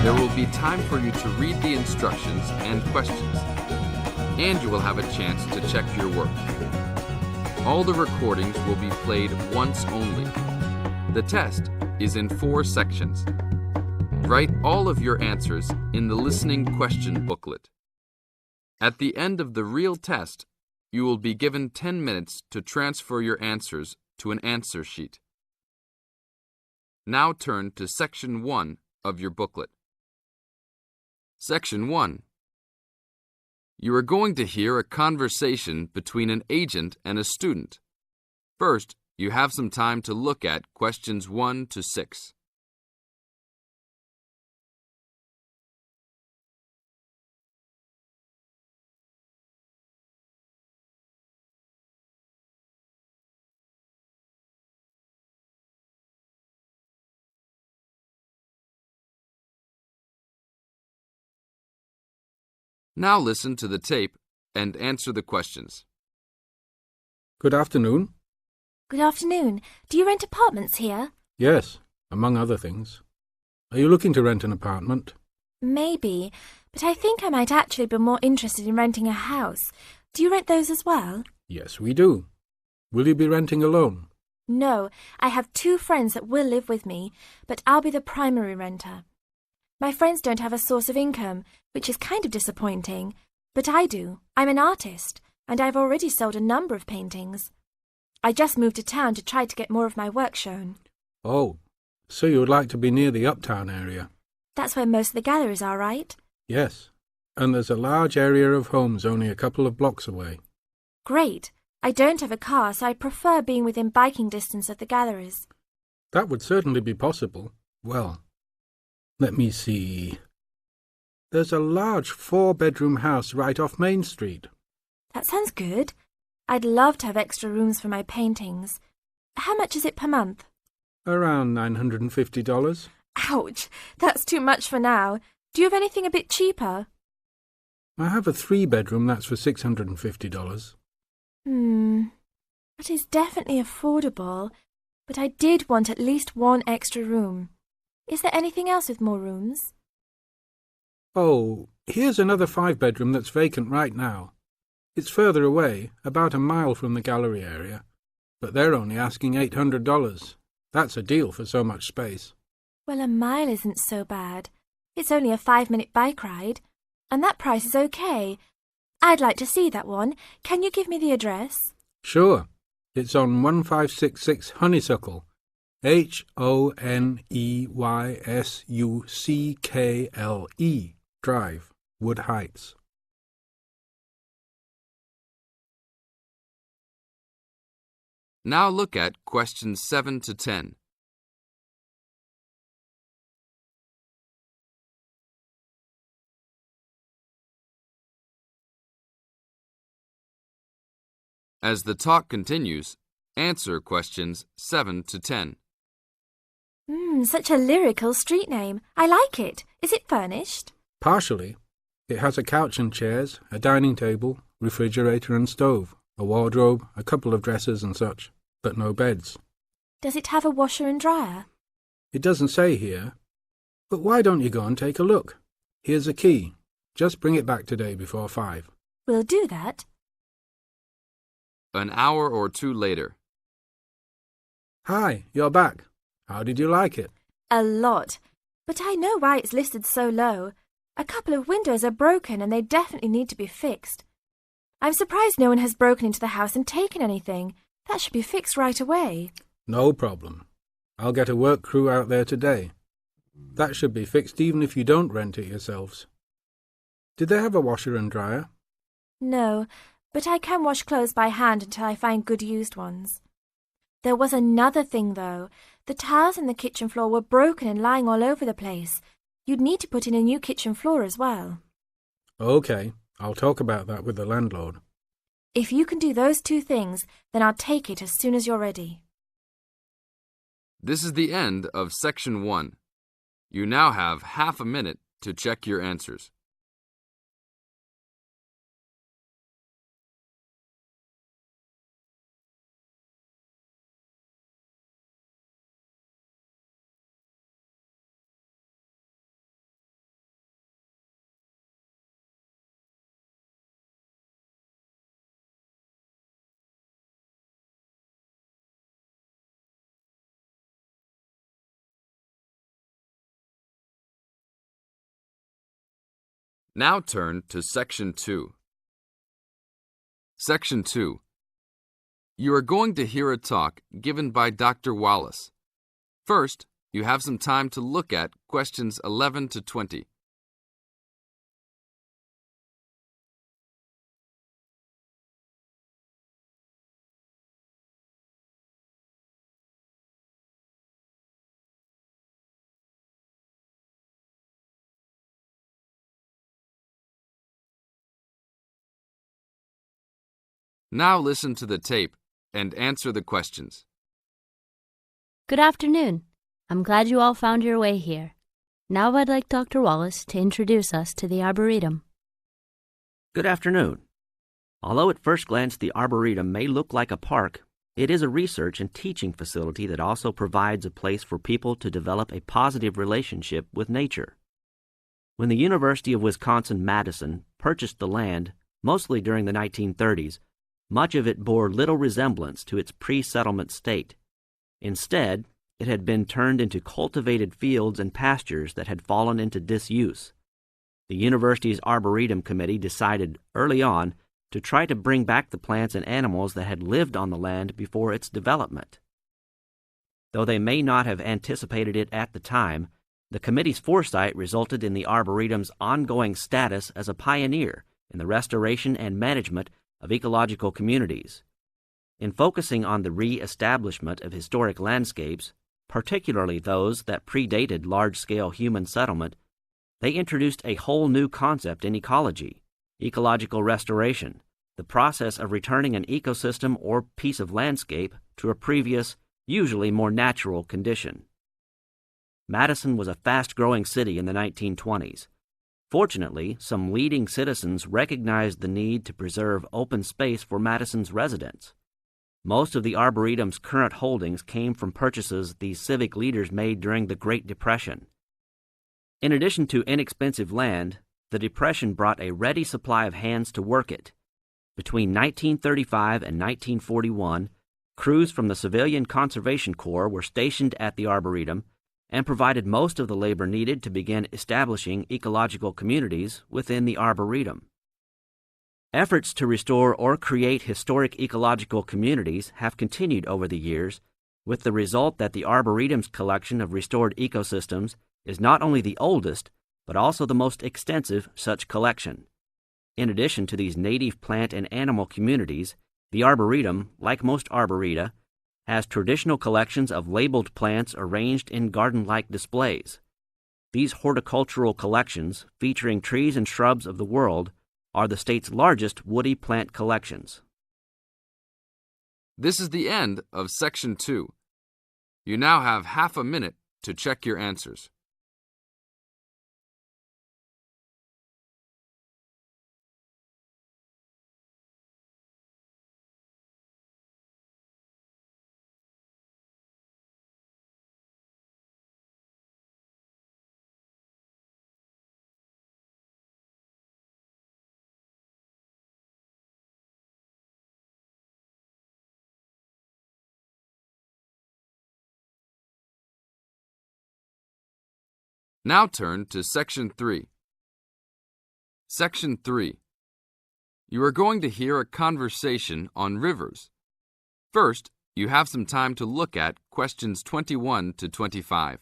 There will be time for you to read the instructions and questions, and you will have a chance to check your work. All the recordings will be played once only. The test is in 4 sections. Write all of your answers in the listening question booklet. At the end of the real test, you will be given 10 minutes to transfer your answers to an answer sheet. Now turn to Section 1 of your booklet. Section 1. You are going to hear a conversation between an agent and a student. First, you have some time to look at questions 1 to 6. Now listen to the tape and answer the questions. Good afternoon. Good afternoon. Do you rent apartments here? Yes, among other things. Are you looking to rent an apartment? Maybe, but I think I might actually be more interested in renting a house. Do you rent those as well? Yes, we do. Will you be renting alone? No, I have 2 friends that will live with me, but I'll be the primary renter. My friends don't have a source of income, which is kind of disappointing, but I do. I'm an artist, and I've already sold a number of paintings. I just moved to town to try to get more of my work shown. Oh, so you would like to be near the uptown area? That's where most of the galleries are, right? Yes, and there's a large area of homes only a couple of blocks away. Great. I don't have a car, so I prefer being within biking distance of the galleries. That would certainly be possible. Well, let me see. There's a large 4-bedroom house right off Main Street. That sounds good. I'd love to have extra rooms for my paintings. How much is it per month? Around $950. Ouch, that's too much for now. Do you have anything a bit cheaper? I have a 3-bedroom that's for $650. That is definitely affordable, but I did want at least 1 extra room. Is there anything else with more rooms? Oh, here's another 5-bedroom that's vacant right now. It's further away, about a mile from the gallery area, but they're only asking $800. That's a deal for so much space. Well, a mile isn't so bad. It's only a 5-minute bike ride, and that price is okay. I'd like to see that one. Can you give me the address? Sure. It's on 1566 Honeysuckle, Honeysuckle Drive, Wood Heights. Now look at questions 7 to 10. As the talk continues, answer questions 7 to 10. Such a lyrical street name. I like it. Is it furnished? Partially. It has a couch and chairs, a dining table, refrigerator and stove, a wardrobe, a couple of dressers and such, but no beds. Does it have a washer and dryer? It doesn't say here. But why don't you go and take a look? Here's a key. Just bring it back today before 5. We'll do that. An hour or 2 later. Hi, you're back. How did you like it? A lot. But I know why it's listed so low. A couple of windows are broken and they definitely need to be fixed. I'm surprised no one has broken into the house and taken anything. That should be fixed right away. No problem. I'll get a work crew out there today. That should be fixed even if you don't rent it yourselves. Did they have a washer and dryer? No, but I can wash clothes by hand until I find good used ones. There was another thing, though. The tiles in the kitchen floor were broken and lying all over the place. You'd need to put in a new kitchen floor as well. OK, I'll talk about that with the landlord. If you can do those 2 things, then I'll take it as soon as you're ready. This is the end of Section 1. You now have half a minute to check your answers. Now turn to Section 2. Section 2. You are going to hear a talk given by Dr. Wallace. First, you have some time to look at questions 11 to 20. Now listen to the tape and answer the questions. Good afternoon. I'm glad you all found your way here. Now I'd like Dr. Wallace to introduce us to the Arboretum. Good afternoon. Although at first glance the Arboretum may look like a park, it is a research and teaching facility that also provides a place for people to develop a positive relationship with nature. When the University of Wisconsin-Madison purchased the land, mostly during the 1930s, much of it bore little resemblance to its pre-settlement state. Instead, it had been turned into cultivated fields and pastures that had fallen into disuse. The university's Arboretum Committee decided early on to try to bring back the plants and animals that had lived on the land before its development. Though they may not have anticipated it at the time, the committee's foresight resulted in the Arboretum's ongoing status as a pioneer in the restoration and management of ecological communities. In focusing on the re-establishment of historic landscapes, particularly those that predated large-scale human settlement, they introduced a whole new concept in ecology, ecological restoration, the process of returning an ecosystem or piece of landscape to a previous, usually more natural condition. Madison was a fast-growing city in the 1920s. Fortunately, some leading citizens recognized the need to preserve open space for Madison's residents. Most of the Arboretum's current holdings came from purchases these civic leaders made during the Great Depression. In addition to inexpensive land, the Depression brought a ready supply of hands to work it. Between 1935 and 1941, crews from the Civilian Conservation Corps were stationed at the Arboretum and provided most of the labor needed to begin establishing ecological communities within the Arboretum. Efforts to restore or create historic ecological communities have continued over the years, with the result that the Arboretum's collection of restored ecosystems is not only the oldest, but also the most extensive such collection. In addition to these native plant and animal communities, the Arboretum, like most arboreta, has traditional collections of labeled plants arranged in garden-like displays. These horticultural collections, featuring trees and shrubs of the world, are the state's largest woody plant collections. This is the end of Section 2. You now have half a minute to check your answers. Now turn to Section 3. Section 3. You are going to hear a conversation on rivers. First, you have some time to look at questions 21 to 25.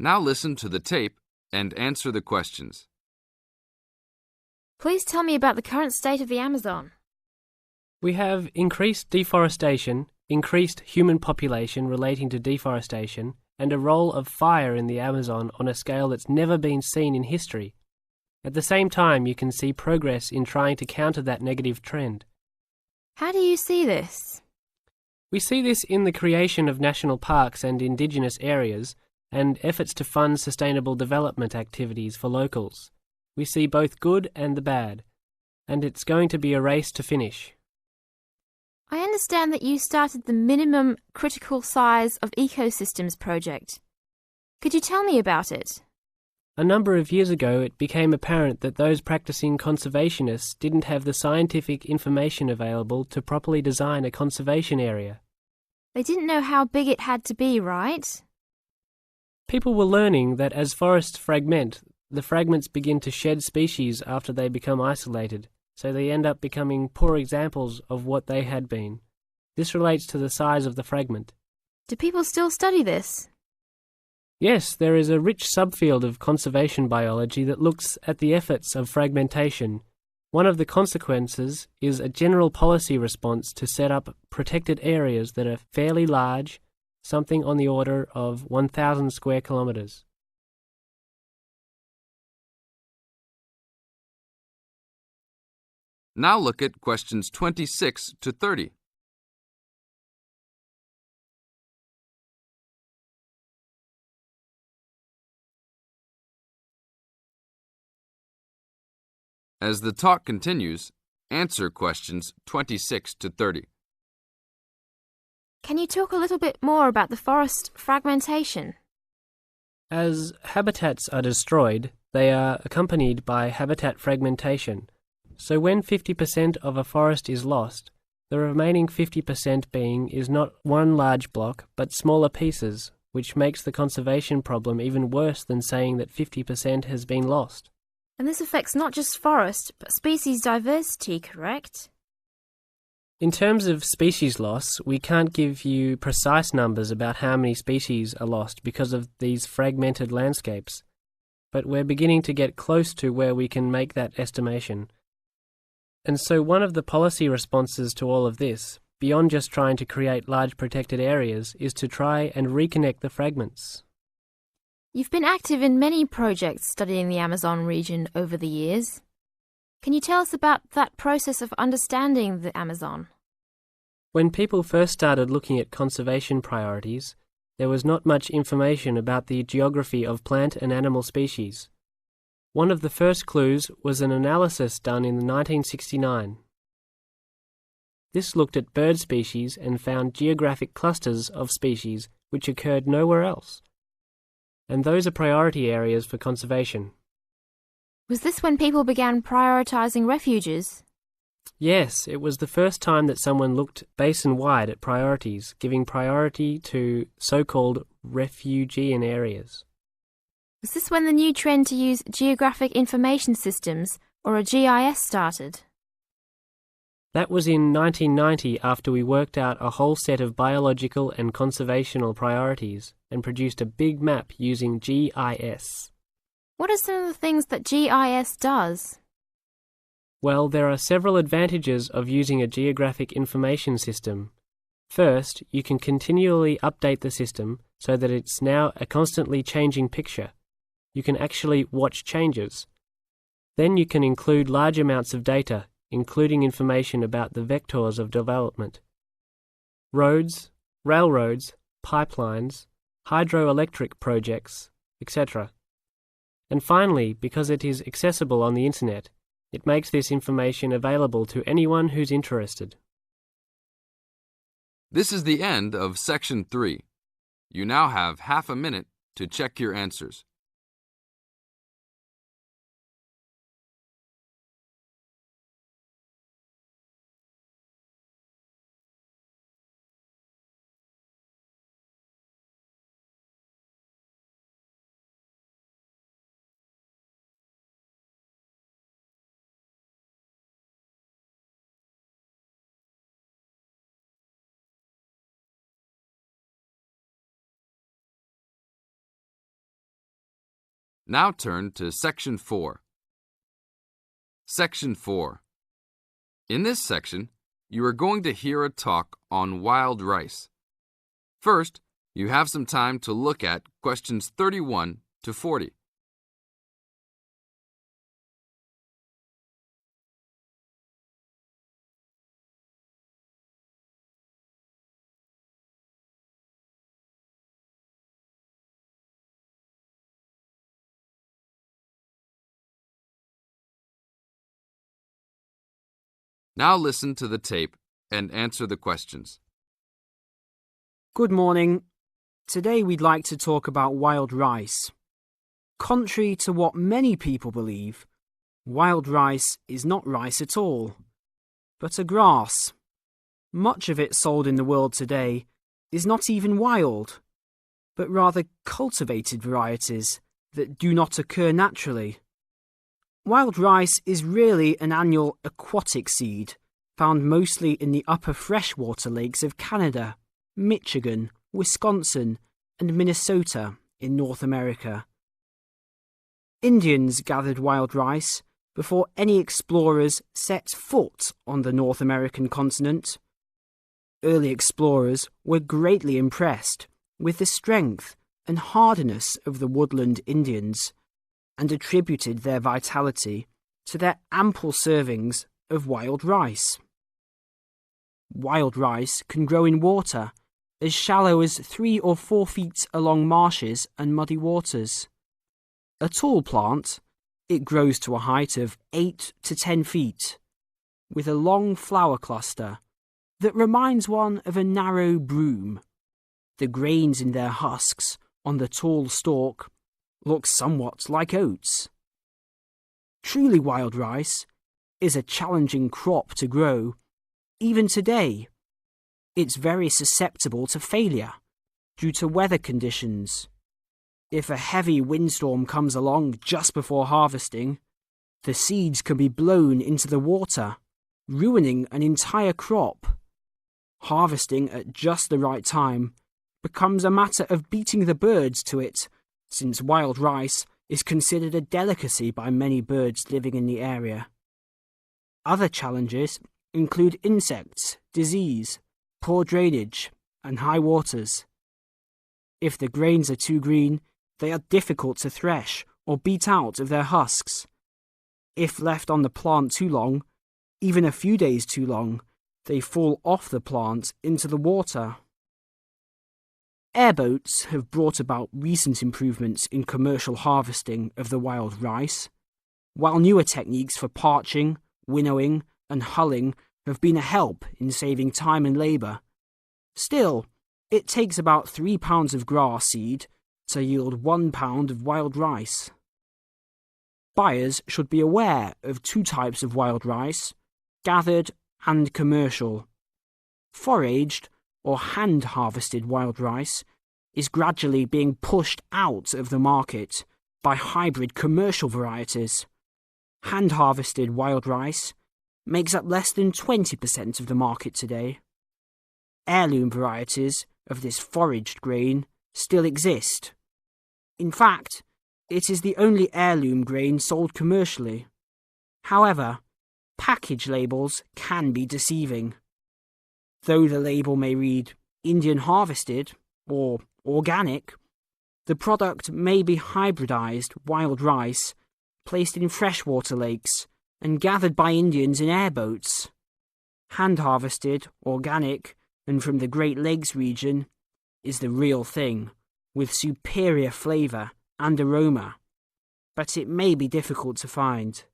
Now listen to the tape and answer the questions. Please tell me about the current state of the Amazon. We have increased deforestation, increased human population relating to deforestation, and a role of fire in the Amazon on a scale that's never been seen in history. At the same time, you can see progress in trying to counter that negative trend. How do you see this? We see this in the creation of national parks and indigenous areas, and efforts to fund sustainable development activities for locals. We see both good and the bad, and it's going to be a race to finish. I understand that you started the Minimum Critical Size of Ecosystems project. Could you tell me about it? A number of years ago, it became apparent that those practicing conservationists didn't have the scientific information available to properly design a conservation area. They didn't know how big it had to be, right? People were learning that as forests fragment, the fragments begin to shed species after they become isolated, so they end up becoming poor examples of what they had been. This relates to the size of the fragment. Do people still study this? Yes, there is a rich subfield of conservation biology that looks at the efforts of fragmentation. One of the consequences is a general policy response to set up protected areas that are fairly large, something on the order of 1,000 square kilometres. Now look at questions 26 to 30. As the talk continues, answer questions 26 to 30. Can you talk a little bit more about the forest fragmentation? As habitats are destroyed, they are accompanied by habitat fragmentation. So when 50% of a forest is lost, the remaining 50% being is not one large block, but smaller pieces, which makes the conservation problem even worse than saying that 50% has been lost. And this affects not just forest, but species diversity, correct? In terms of species loss, we can't give you precise numbers about how many species are lost because of these fragmented landscapes, but we're beginning to get close to where we can make that estimation. And so one of the policy responses to all of this, beyond just trying to create large protected areas, is to try and reconnect the fragments. You've been active in many projects studying the Amazon region over the years. Can you tell us about that process of understanding the Amazon? When people first started looking at conservation priorities, there was not much information about the geography of plant and animal species. One of the first clues was an analysis done in 1969. This looked at bird species and found geographic clusters of species which occurred nowhere else. And those are priority areas for conservation. Was this when people began prioritizing refuges? Yes, it was the first time that someone looked basin-wide at priorities, giving priority to so-called refugian areas. Was this when the new trend to use geographic information systems, or a GIS, started? That was in 1990 after we worked out a whole set of biological and conservational priorities and produced a big map using GIS. What are some of the things that GIS does? Well, there are several advantages of using a geographic information system. First, you can continually update the system so that it's now a constantly changing picture. You can actually watch changes. Then you can include large amounts of data, including information about the vectors of development. Roads, railroads, pipelines, hydroelectric projects, etc. And finally, because it is accessible on the internet, it makes this information available to anyone who's interested. This is the end of Section 3. You now have half a minute to check your answers. Now turn to Section 4. Section 4. In this section, you are going to hear a talk on wild rice. First, you have some time to look at questions 31 to 40. Now listen to the tape and answer the questions. Good morning. Today we'd like to talk about wild rice. Contrary to what many people believe, wild rice is not rice at all, but a grass. Much of it sold in the world today is not even wild, but rather cultivated varieties that do not occur naturally. Wild rice is really an annual aquatic seed found mostly in the upper freshwater lakes of Canada, Michigan, Wisconsin, and Minnesota in North America. Indians gathered wild rice before any explorers set foot on the North American continent. Early explorers were greatly impressed with the strength and hardiness of the woodland Indians and attributed their vitality to their ample servings of wild rice. Wild rice can grow in water as shallow as 3 or 4 feet along marshes and muddy waters. A tall plant, it grows to a height of 8 to 10 feet, with a long flower cluster that reminds one of a narrow broom. The grains in their husks on the tall stalk look somewhat like oats. Truly wild rice is a challenging crop to grow, even today. It's very susceptible to failure due to weather conditions. If a heavy windstorm comes along just before harvesting, the seeds can be blown into the water, ruining an entire crop. Harvesting at just the right time becomes a matter of beating the birds to it, since wild rice is considered a delicacy by many birds living in the area. Other challenges include insects, disease, poor drainage, and high waters. If the grains are too green, they are difficult to thresh or beat out of their husks. If left on the plant too long, even a few days too long, they fall off the plant into the water. Airboats have brought about recent improvements in commercial harvesting of the wild rice, while newer techniques for parching, winnowing, and hulling have been a help in saving time and labour. Still, it takes about 3 pounds of grass seed to yield 1 pound of wild rice. Buyers should be aware of 2 types of wild rice, gathered and commercial. Foraged or hand-harvested wild rice is gradually being pushed out of the market by hybrid commercial varieties. Hand-harvested wild rice makes up less than 20% of the market today. Heirloom varieties of this foraged grain still exist. In fact, it is the only heirloom grain sold commercially. However, package labels can be deceiving. Though the label may read Indian harvested or organic, the product may be hybridized wild rice placed in freshwater lakes and gathered by Indians in airboats. Hand-harvested, organic, and from the Great Lakes region is the real thing, with superior flavour and aroma, but it may be difficult to find.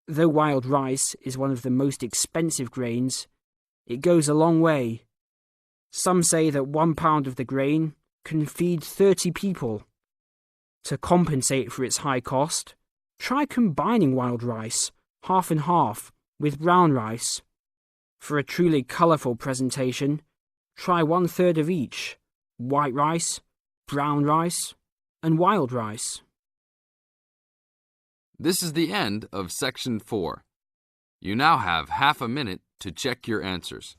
Though wild rice is one of the most expensive grains, it goes a long way. Some say that 1 pound of the grain can feed 30 people. To compensate for its high cost, try combining wild rice, half and half, with brown rice. For a truly colourful presentation, try 1/3 of each: white rice, brown rice, and wild rice. This is the end of Section 4. You now have half a minute to check your answers.